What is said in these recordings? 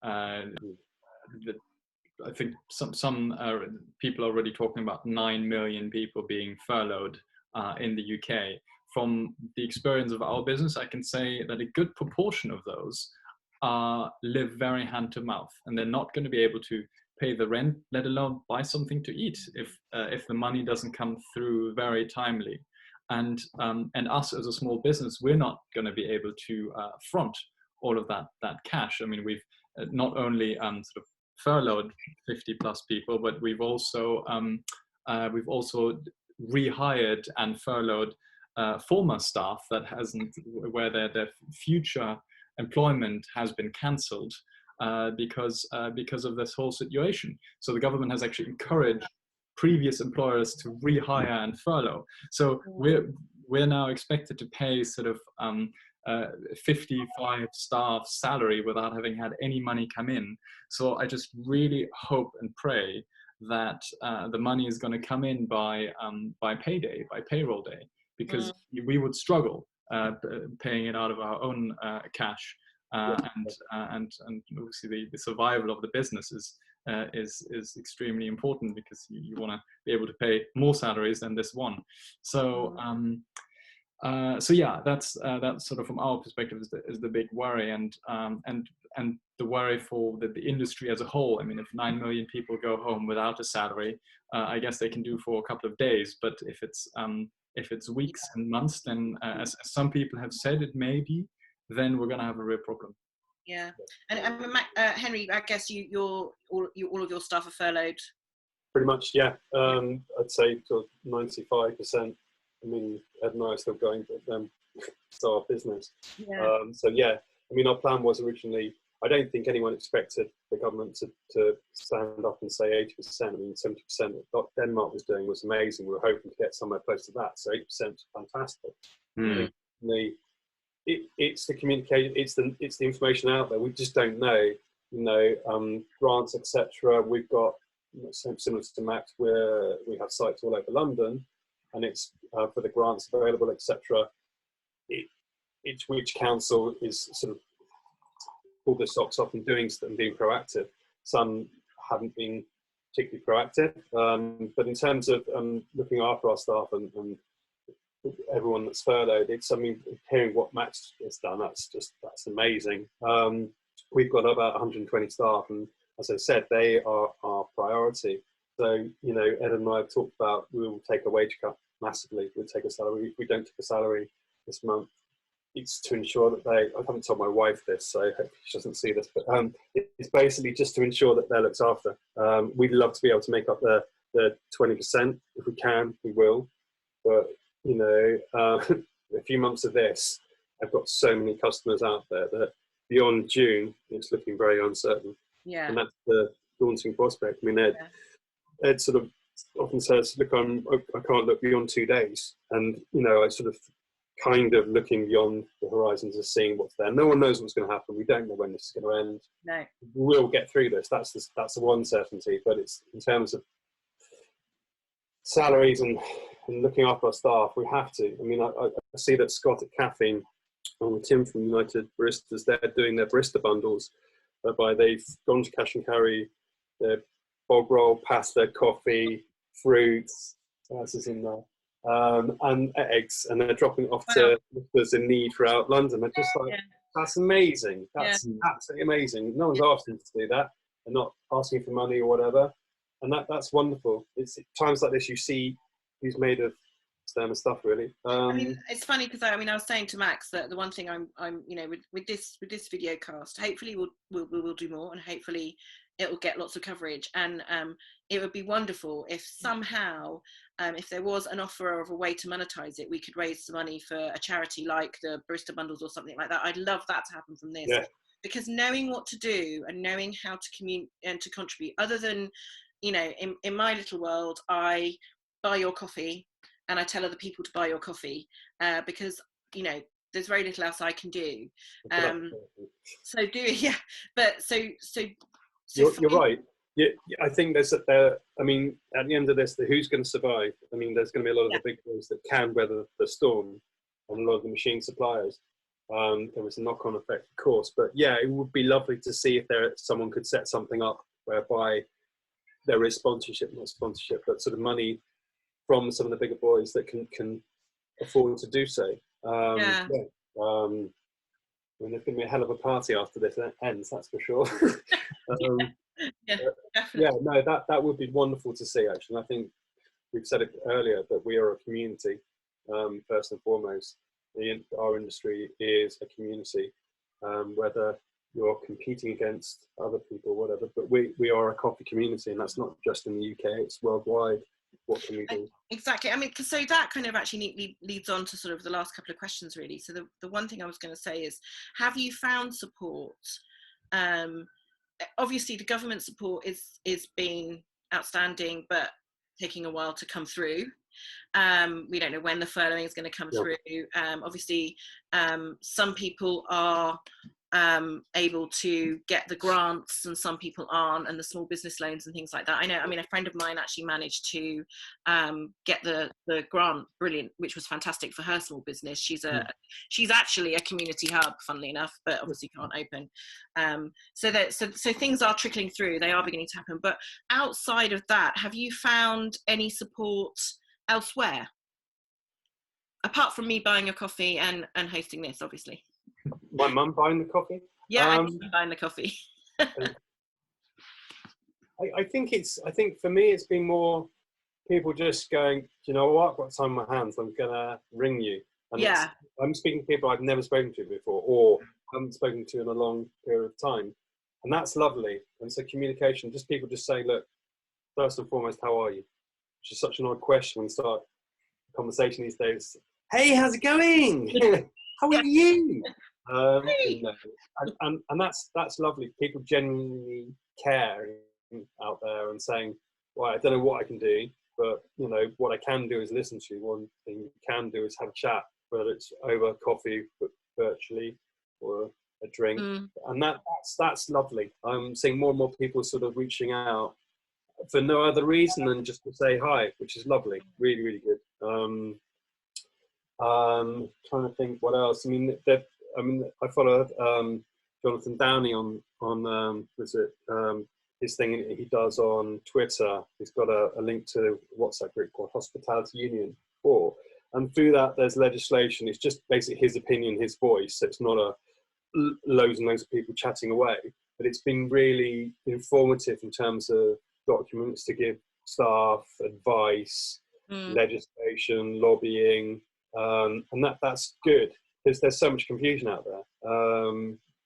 the, I think some people are already talking about 9 million people being furloughed in the UK. From the experience of our business, I can say that a good proportion of those live very hand to mouth, and they're not going to be able to pay the rent, let alone buy something to eat if the money doesn't come through very timely. And us as a small business, we're not going to be able to front all of that cash. I mean, we've not only sort of furloughed 50 plus people, but we've also rehired and furloughed former staff where their future employment has been cancelled because of this whole situation. So the government has actually encouraged previous employers to rehire and furlough. So we're now expected to pay sort of 55 staff salary without having had any money come in. So I just really hope and pray that the money is going to come in by payday, by payroll day, because we would struggle paying it out of our own cash, and obviously the survival of the business is extremely important, because you want to be able to pay more salaries than this one. So so yeah, that's sort of from our perspective is the big worry, and the worry for the industry as a whole. I mean, if 9 million people go home without a salary, I guess they can do for a couple of days. But if it's weeks and months, then as some people have said, it may be, then we're going to have a real problem. Yeah, and Henry, I guess all of your staff are furloughed. Pretty much, yeah. I'd say sort of 95%. I mean, Ed and I are still going, but start our business. Yeah. So yeah, I mean, our plan was originally, I don't think anyone expected the government to stand up and say 80%. I mean, 70% what Denmark was doing was amazing. We were hoping to get somewhere close to that. So 8% is fantastic. It's the communication, it's the information out there. We just don't know, grants, etc. We've got, similar to Max, where we have sites all over London, and it's for the grants available, etc. Each which council is sort of pulled their socks off and doing and being proactive. Some haven't been particularly proactive, but in terms of looking after our staff and everyone that's furloughed, hearing what Max has done, that's amazing. We've got about 120 staff, and as I said, they are our priority. So, Ed and I have talked about, we will take a wage cut massively. We'll take a salary. If we don't take a salary this month, it's to ensure that I haven't told my wife this, so I hope she doesn't see this, but it's basically just to ensure that they're looked after. We'd love to be able to make up the 20%. If we can, we will. But, a few months of this, I've got so many customers out there that beyond June, it's looking very uncertain. Yeah. And that's the daunting prospect. I mean, Ed sort of often says, look, I can't look beyond 2 days. And, I sort of kind of looking beyond the horizons of seeing what's there. No one knows what's going to happen. We don't know when this is going to end. No. We'll get through this. That's the one certainty. But it's in terms of salaries and looking after our staff, we have to. I mean, I see that Scott at Caffeine and Tim from United Baristas, they're doing their barista bundles, whereby they've gone to cash and carry their bog roll, pasta, coffee, fruits, what else is in there? And eggs, and they're dropping it off to those in need throughout London. They're just like, that's amazing. That's absolutely amazing. No one's asking to do that. They're not asking for money or whatever. And that's wonderful. It's times like this you see who's made of STEM and stuff, really. I mean, it's funny because I was saying to Max that the one thing I'm with this video cast, hopefully we'll do more, and hopefully it will get lots of coverage. And it would be wonderful if somehow, if there was an offer of a way to monetize it, we could raise some money for a charity like the Barista Bundles or something like that. I'd love that to happen from this. Yeah. Because knowing what to do and knowing how to communicate and to contribute, other than, in my little world, I buy your coffee and I tell other people to buy your coffee because, there's very little else I can do. So you're right. Yeah, I think I mean, at the end of this, who's going to survive? I mean, there's going to be a lot of the big boys that can weather the storm, and a lot of the machine suppliers. There was a knock-on effect, of course, but yeah, it would be lovely to see if someone could set something up whereby there is sponsorship, not sponsorship, but sort of money from some of the bigger boys that can afford to do so. Yeah. I mean, there's going to be a hell of a party after this ends, that's for sure. Yeah, yeah, definitely. no, that would be wonderful to see, actually. And I think we've said it earlier that we are a community, first and foremost. Our industry is a community, whether you're competing against other people, whatever, but we are a coffee community, and that's not just in the UK, it's worldwide. What can we do? Exactly. I mean, so that kind of actually neatly leads on to sort of the last couple of questions, really. So the one thing I was going to say is, have you found support? Obviously, the government support is being outstanding, but taking a while to come through. We don't know when the furloughing is going to come through. Obviously, some people are able to get the grants and some people aren't, and the small business loans and things like that. I mean, a friend of mine actually managed to get the grant, brilliant, which was fantastic for her small business. She's actually a community hub, funnily enough, but obviously can't open. So things are trickling through, they are beginning to happen. But outside of that, have you found any support elsewhere, apart from me buying a coffee and hosting this, obviously? My mum buying the coffee? Yeah, and buying the coffee. I think for me it's been more people just going, you know what, I've got time on my hands, I'm gonna ring you. And yeah, I'm speaking to people I've never spoken to before, or haven't spoken to in a long period of time, and that's lovely. And so communication, just people just saying, look, first and foremost, how are you? Which is such an odd question when you start a conversation these days. Hey, how's it going? How are you? You know, and that's lovely. People genuinely care out there and saying, well, I don't know what I can do, but you know what I can do is listen to you. One thing you can do is have a chat, whether it's over coffee, but virtually, or a drink, and that's lovely. I'm seeing more and more people sort of reaching out for no other reason than just to say hi, which is lovely. Really, really good. Trying to think what else. I follow Jonathan Downey on his thing he does on Twitter. He's got a link to a WhatsApp group called Hospitality Union 4. And through that, there's legislation. It's just basically his opinion, his voice. So it's not loads and loads of people chatting away. But it's been really informative in terms of documents to give staff, advice, legislation, lobbying. And that's good because there's so much confusion out there.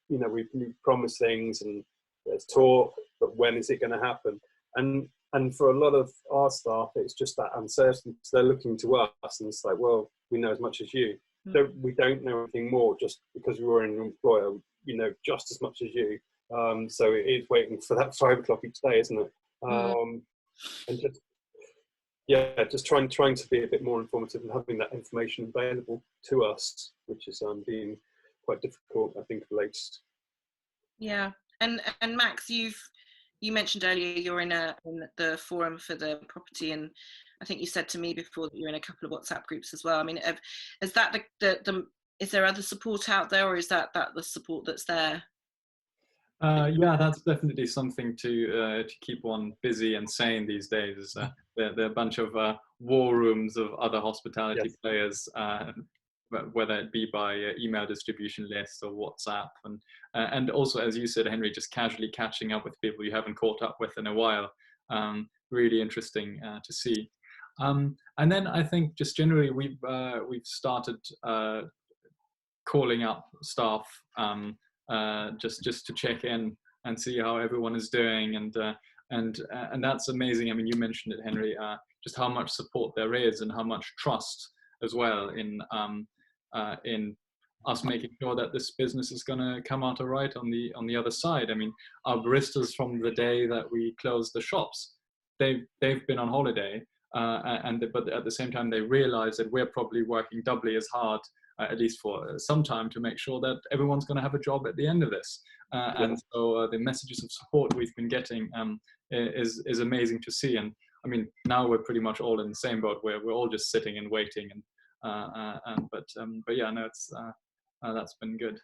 You know, we promise things and there's talk, but when is it going to happen? And for a lot of our staff, it's just that uncertainty. So they're looking to us, and it's like, well, we know as much as you. So we don't know anything more just because we were an employer. We know just as much as you. So it is waiting for that 5 o'clock each day, isn't it? And just trying to be a bit more informative and having that information available to us, which has been quite difficult, I think, of late. Yeah, and Max, you mentioned earlier you're in the forum for the property, and I think you said to me before that you're in a couple of WhatsApp groups as well. I mean, is that is there other support out there, or is that the support that's there? Yeah, that's definitely something to keep one busy and sane these days. There are a bunch of war rooms of other hospitality players, whether it be by email distribution lists or WhatsApp, and also, as you said, Henry, just casually catching up with people you haven't caught up with in a while. Really interesting to see. And then I think just generally we've started calling up staff just to check in and see how everyone is doing, and that's amazing. I mean, you mentioned it, Henry, just how much support there is and how much trust as well in us making sure that this business is going to come out all right on the other side. I mean, our baristas from the day that we closed the shops, they've been on holiday, but at the same time they realize that we're probably working doubly as hard, at least for some time, to make sure that everyone's going to have a job at the end of this. And so the messages of support we've been getting is amazing to see. And I mean, now we're pretty much all in the same boat where we're all just sitting and waiting. But yeah, no, it's that's been good.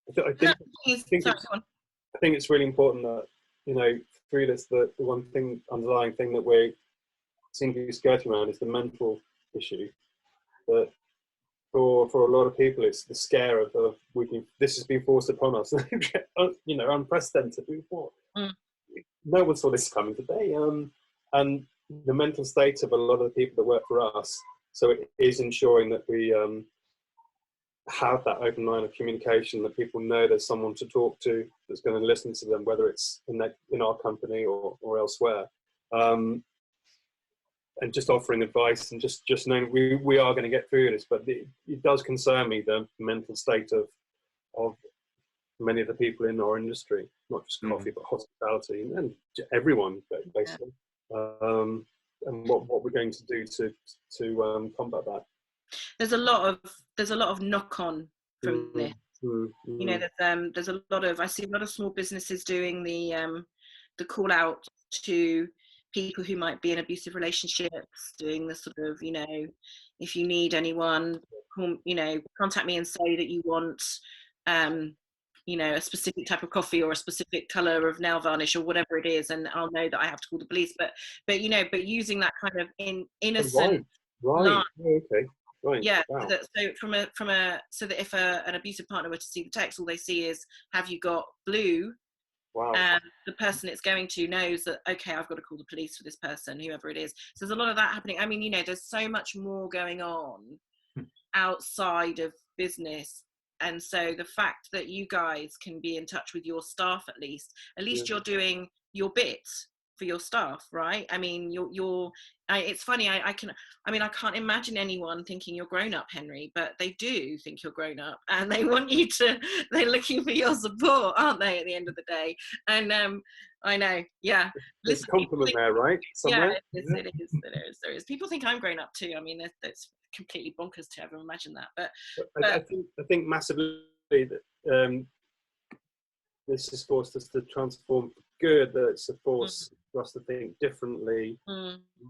I think Sorry, go on. I think it's really important that, you know, through this, the one thing, underlying thing that we seem to be skirting around is the mental issue. That for a lot of people, it's the scare of this has been forced upon us, you know, unprecedented. No one saw this coming today, and the mental state of a lot of the people that work for us. So it is ensuring that we have that open line of communication, that people know there's someone to talk to that's going to listen to them, whether it's in our company or elsewhere, and just offering advice and just knowing we are going to get through this. But it does concern me, the mental state of many of the people in our industry, not just coffee, but hospitality and everyone, basically. And what we're going to do to combat that. There's a lot of knock-on from this. You know, there's a lot of, I see a lot of small businesses doing the call out to people who might be in abusive relationships, doing the sort of, you know, if you need anyone, you know, contact me and say that you want you know, a specific type of coffee or a specific color of nail varnish or whatever it is, and I'll know that I have to call the police. But you know, but using that kind of innocent right. Okay. Right. Yeah. Wow. So that if an abusive partner were to see the text, all they see is, have you got blue? Wow. And the person it's going to knows that, okay, I've got to call the police for this person, whoever it is. So there's a lot of that happening. I mean, you know, there's so much more going on outside of business. And so the fact that you guys can be in touch with your staff, at least you're doing your bit for your staff, right? I mean, it's funny. I can't imagine anyone thinking you're grown up, Henry, but they do think you're grown up, and they want you to. They're looking for your support, aren't they? At the end of the day, and I know, yeah. There's a compliment there, right? Somewhere? Yeah, it is. There is. People think I'm grown up too. I mean, that's completely bonkers to ever imagine that. But I think massively that this has forced us to transform for good. That it's a force for us to think differently,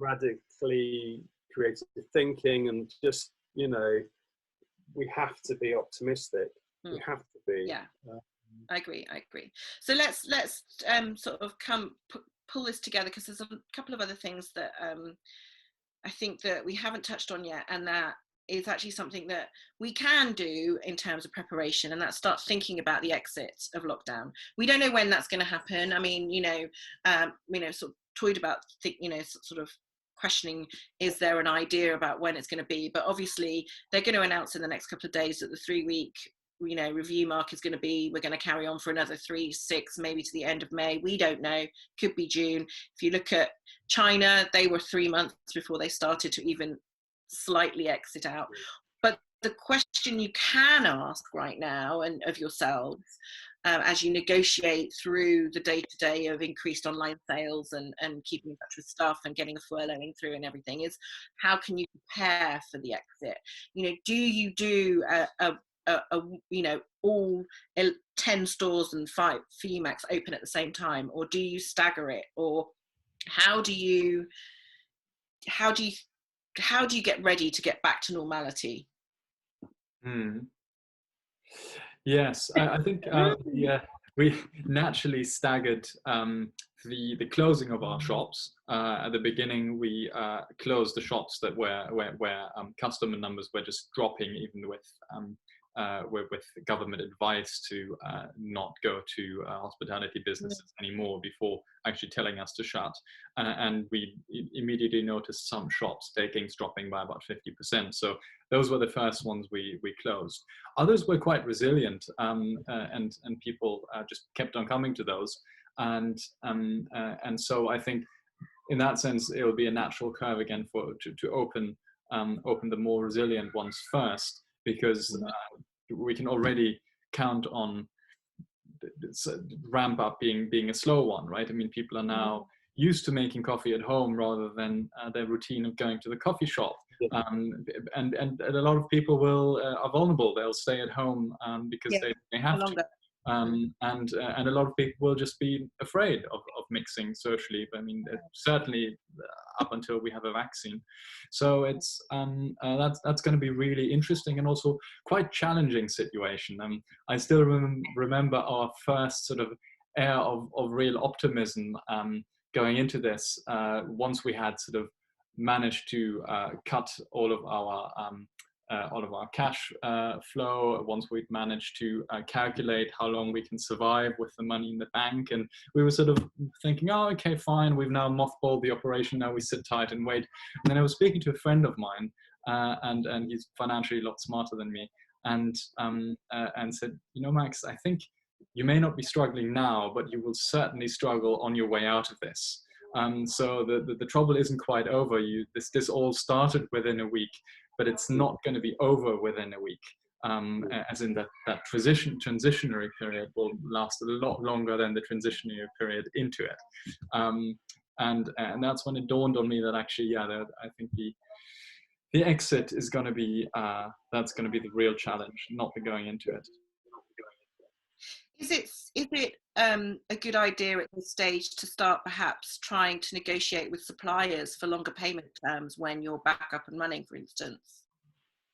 radically creative thinking, and just, you know, we have to be optimistic. We have to be. Yeah, I agree. So let's sort of pull this together, because there's a couple of other things that I think that we haven't touched on yet, and that is actually something that we can do in terms of preparation, and that start thinking about the exit of lockdown. We don't know when that's going to happen. I mean, sort of toyed about, sort of questioning, is there an idea about when it's going to be? But obviously they're going to announce in the next couple of days that the 3-week review mark is going to be, we're going to carry on for another 3, 6, maybe to the end of May. We don't know, could be June. If you look at China, they were 3 months before they started to even slightly exit out. But the question you can ask right now, and of yourselves, as you negotiate through the day-to-day of increased online sales and keeping in touch with staff and getting the furloughing through and everything, is how can you prepare for the exit? Do you do all 10 stores and 5 Max open at the same time, or do you stagger it, or how do you get ready to get back to normality? Yes, I think we naturally staggered the closing of our shops. At the beginning, we closed the shops that where customer numbers were just dropping, even with government advice to not go to hospitality businesses anymore before actually telling us to shut. And we immediately noticed some shops dropping by about 50%. So those were the first ones we closed. Others were quite resilient, and people just kept on coming to those. And so I think in that sense, it will be a natural curve again to open the more resilient ones first, because we can already count on ramp up being a slow one, right? I mean, people are now used to making coffee at home rather than their routine of going to the coffee shop. And a lot of people are vulnerable. They'll stay at home because they have to. And a lot of people will just be afraid of mixing socially. But I mean, certainly up until we have a vaccine. So it's that's going to be really interesting and also quite challenging situation. I still remember our first sort of air of real optimism going into this once we had sort of managed to cut all of our cash flow, once we'd managed to calculate how long we can survive with the money in the bank. And we were sort of thinking, oh, okay, fine, we've now mothballed the operation, now we sit tight and wait. And then I was speaking to a friend of mine, and he's financially a lot smarter than me, and said, you know, Max, I think you may not be struggling now, but you will certainly struggle on your way out of this. So the trouble isn't quite over. This all started within a week, but it's not going to be over within a week. As in that transitionary period will last a lot longer than the transitionary period into it. And that's when it dawned on me that actually, yeah, I think the exit is going to be that's going to be the real challenge, not the going into it. Is it a good idea at this stage to start perhaps trying to negotiate with suppliers for longer payment terms when you're back up and running, for instance?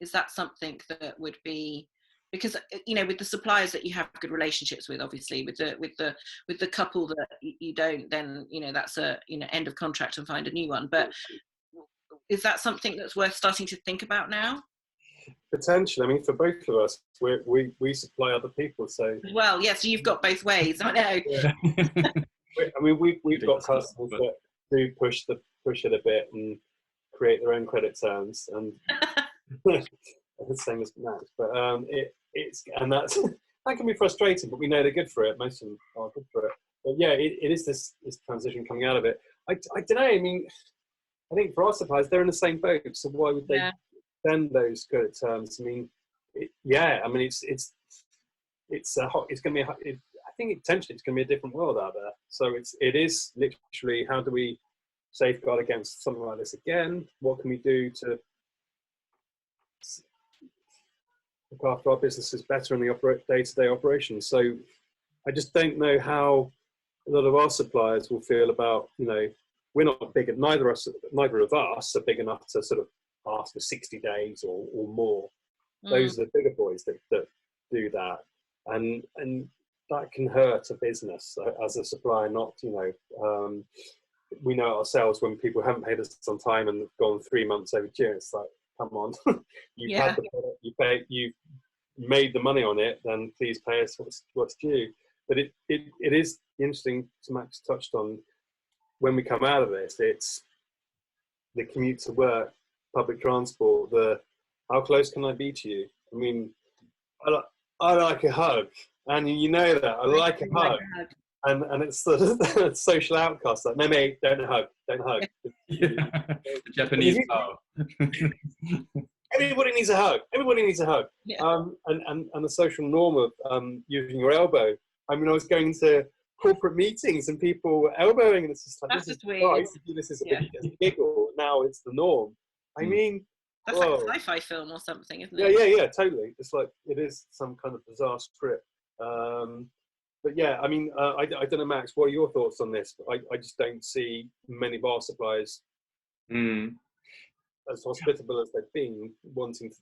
Is that something that would be, because, you know, with the suppliers that you have good relationships with, obviously with the couple that you don't, then, you know, that's a, you know, end of contract and find a new one. But is that something that's worth starting to think about now? Potentially. I mean, for both of us, we supply other people, so. Well, yes, you've got both ways. I know. Yeah. I mean, we've got customers that do push it a bit and create their own credit terms, and the same as Max. But it's and that can be frustrating. But we know they're good for it. Most of them are good for it. But yeah, it is this transition coming out of it. I don't know. I mean, I think for our suppliers, they're in the same boat. So why would they send those credit terms? I mean, I mean, it's going to be. I think potentially it's going to be a different world out there. So it is literally, how do we safeguard against something like this again? What can we do to look after our businesses better in the day-to-day operations? So I just don't know how a lot of our suppliers will feel about, you know, we're not big, neither of us are big enough to sort of ask for 60 days or more. Those are the bigger boys that do that, and that can hurt a business as a supplier. Not, you know, we know ourselves when people haven't paid us on time and gone 3 months overdue. It's like, come on, you've had the product, you've made the money on it, then please pay us what's due. But it is interesting, as Max touched on, when we come out of this, it's the commute to work, public transport, how close can I be to you? I mean, I like a hug, and you know that. I like a hug. And it's the social outcast, like, no, mate, don't hug. Yeah. The Japanese style. Everybody needs a hug. Yeah. And the social norm of using your elbow. I mean, I was going to corporate meetings and people were elbowing, and it's just like, I used to do this as a giggle. Now it's the norm. I mean, that's like a sci-fi film or something, isn't it? Yeah, totally. It's like, it is some kind of bizarre script. But yeah, I mean, I don't know, Max, what are your thoughts on this? I just don't see many bar suppliers as hospitable as they've been, wanting to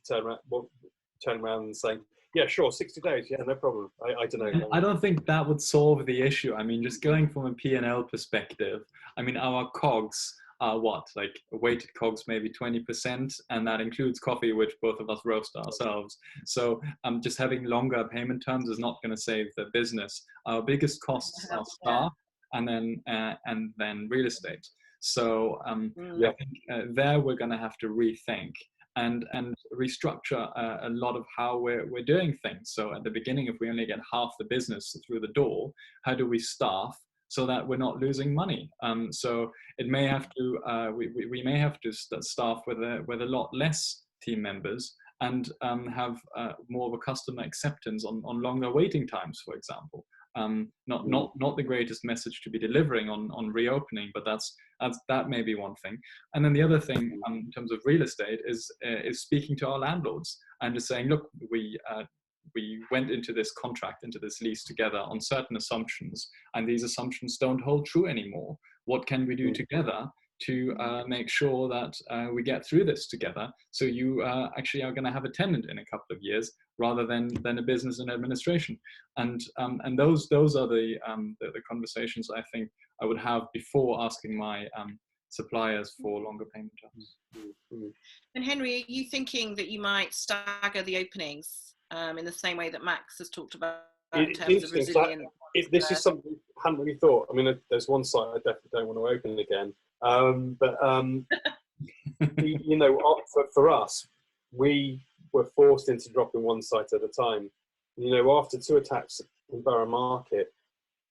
turn around and saying, yeah, sure, 60 days, yeah, no problem. I don't know. I don't think that would solve the issue. I mean, just going from a P&L perspective, I mean, our COGS are what, like weighted COGS maybe 20%, and that includes coffee, which both of us roast ourselves. So just having longer payment terms is not going to save the business. Our biggest costs are staff and then real estate. So I think there we're going to have to rethink and restructure a lot of how we're doing things. So at the beginning, if we only get half the business through the door, how do we staff so that we're not losing money? So it may have to we may have to staff with a lot less team members and have more of a customer acceptance on longer waiting times, for example. Not the greatest message to be delivering on reopening, but that may be one thing. And then the other thing in terms of real estate is speaking to our landlords and just saying, look, we went into this contract, into this lease together on certain assumptions, and these assumptions don't hold true anymore. What can we do together to make sure that we get through this together? So you actually are going to have a tenant in a couple of years rather than a business and administration. And those are the conversations I think I would have before asking my suppliers for longer payment terms. And Henry, are you thinking that you might stagger the openings in the same way that Max has talked about in terms of resilience? This is something I hadn't really thought. I mean, there's one site I definitely don't want to open again. You know, for us, we were forced into dropping one site at a time. You know, after 2 attacks in Borough Market,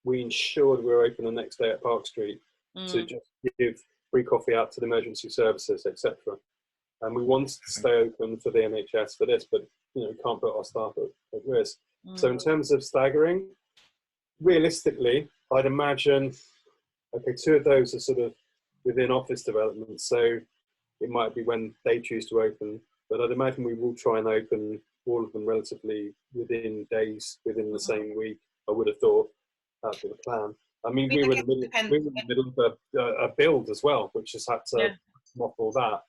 we ensured we were open the next day at Park Street to just give free coffee out to the emergency services, etc. And we wanted to stay open for the NHS for this, but you know, can't put our staff at risk. So in terms of staggering, realistically, I'd imagine, okay, 2 of those are sort of within office development, so it might be when they choose to open, but I'd imagine we will try and open all of them relatively within days, within the same week. I would have thought that'd be the plan. I mean, we were in the middle of a build as well, which has had to mothball that.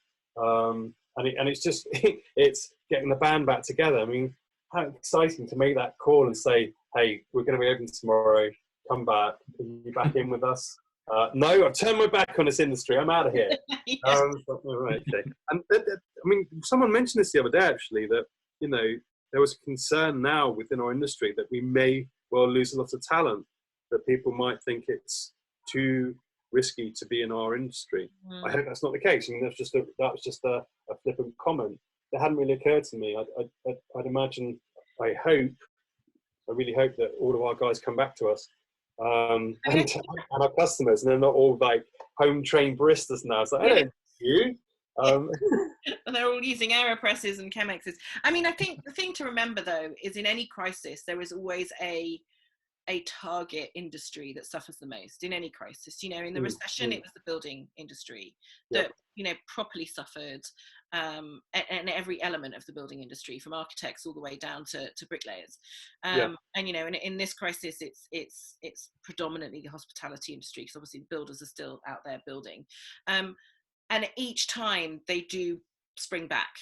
And it's just, it's getting the band back together. I mean, how exciting to make that call and say, hey, we're going to be open tomorrow, come back, can you back in with us? No, I've turned my back on this industry, I'm out of here. Okay. And I mean, someone mentioned this the other day actually, that, you know, there was a concern now within our industry that we may well lose a lot of talent, that people might think it's too risky to be in our industry. I hope that's not the case. I mean, that was just a flippant comment. It hadn't really occurred to me. I'd imagine, I really hope that all of our guys come back to us, and our customers, and they're not all like home trained baristas now. It's like, I don't you. And they're all using AeroPresses and Chemexes. I mean, I think the thing to remember though is in any crisis there is always a target industry that suffers the most in any crisis. You know, in the recession it was the building industry that you know properly suffered, and every element of the building industry, from architects all the way down to bricklayers. And you know, in this crisis it's predominantly the hospitality industry, because obviously the builders are still out there building, and each time they do spring back.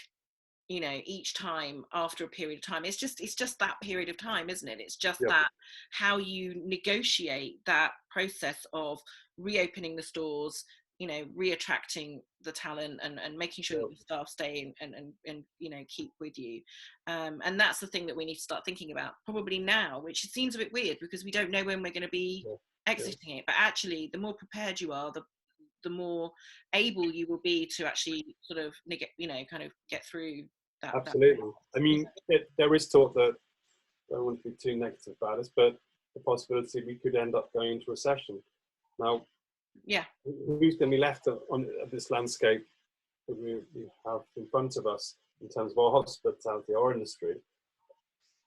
You know, each time after a period of time, it's just that period of time, isn't it? It's just that how you negotiate that process of reopening the stores, you know, reattracting the talent and making sure that the staff stay and you know, keep with you. And that's the thing that we need to start thinking about probably now, which seems a bit weird because we don't know when we're going to be exiting it. But actually, the more prepared you are, the more able you will be to actually sort of, you know, kind of get through that. Absolutely. I mean, there is talk that, I don't want to be too negative about this, but the possibility we could end up going into recession. Now, who's going to be left on this landscape that we have in front of us in terms of our hospitality, our industry?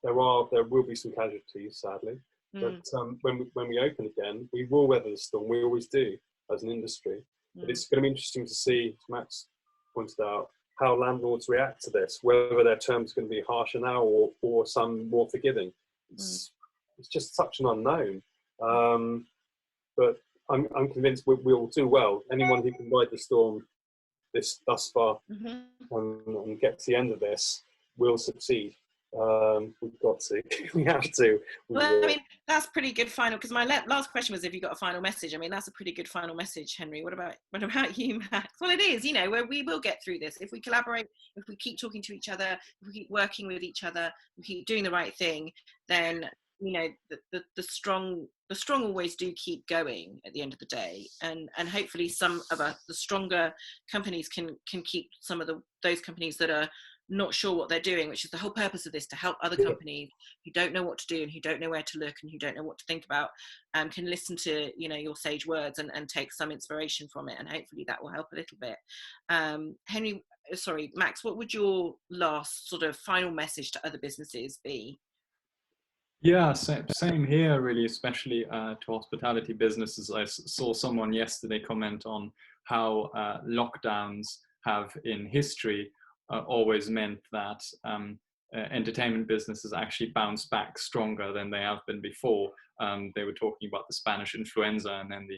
There will be some casualties, sadly, but when we open again, we will weather the storm. We always do as an industry. But it's going to be interesting to see, as Max pointed out, how landlords react to this, whether their terms are going to be harsher now or some more forgiving. It's just such an unknown. But I'm convinced we'll do well. Anyone who can ride the storm thus far and get to the end of this will succeed. We've got to. We have to. Well, I mean, that's pretty good final, because my last question was if you got a final message. I mean, that's a pretty good final message, Henry. What about you, Max? Well, it is, you know, where we will get through this if we collaborate, if we keep talking to each other, if we keep working with each other, we keep doing the right thing, then, you know, the strong always do keep going at the end of the day, and hopefully some of the stronger companies can keep some of those companies that are not sure what they're doing, which is the whole purpose of this, to help other companies who don't know what to do and who don't know where to look and who don't know what to think about, can listen to, you know, your sage words and take some inspiration from it, and hopefully that will help a little bit. Max, what would your last sort of final message to other businesses be? Yeah, same here, really, especially to hospitality businesses. I saw someone yesterday comment on how lockdowns have in history always meant that entertainment businesses actually bounce back stronger than they have been before. They were talking about the Spanish influenza and then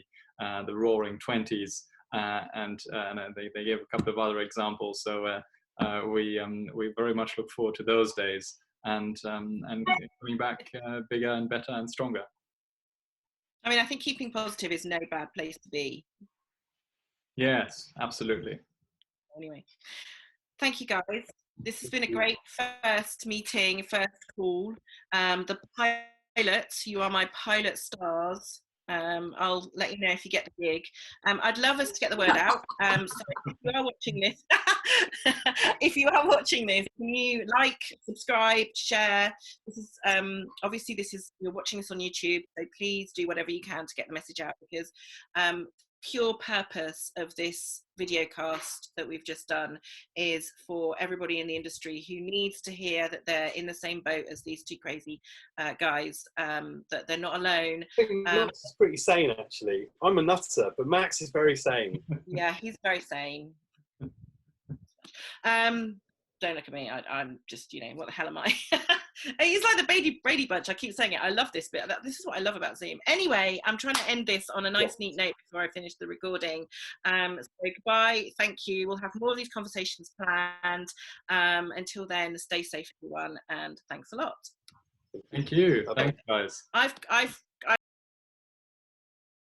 the Roaring Twenties, and they gave a couple of other examples. So we very much look forward to those days and coming back bigger and better and stronger. I mean, I think keeping positive is no bad place to be. Yes, absolutely. Anyway, thank you guys. This has been a great first meeting, first call. The pilots, you are my pilot stars. I'll let you know if you get the gig. I'd love us to get the word out. So if you are watching this, if you are watching this, can you like, subscribe, share? This is obviously you're watching this on YouTube, so please do whatever you can to get the message out, because pure purpose of this video cast that we've just done is for everybody in the industry who needs to hear that they're in the same boat as these two crazy guys, that they're not alone. I think Max is pretty sane, actually. I'm a nutter, but Max is very sane. Yeah, he's very sane. Don't look at me. I'm just, you know, what the hell am I? He's like the Brady Bunch. I keep saying it. I love this bit. This is what I love about Zoom. Anyway, I'm trying to end this on a nice, neat note before I finish the recording. So goodbye. Thank you. We'll have more of these conversations planned. Until then, stay safe, everyone, and thanks a lot. Thank you. Thanks, guys. I've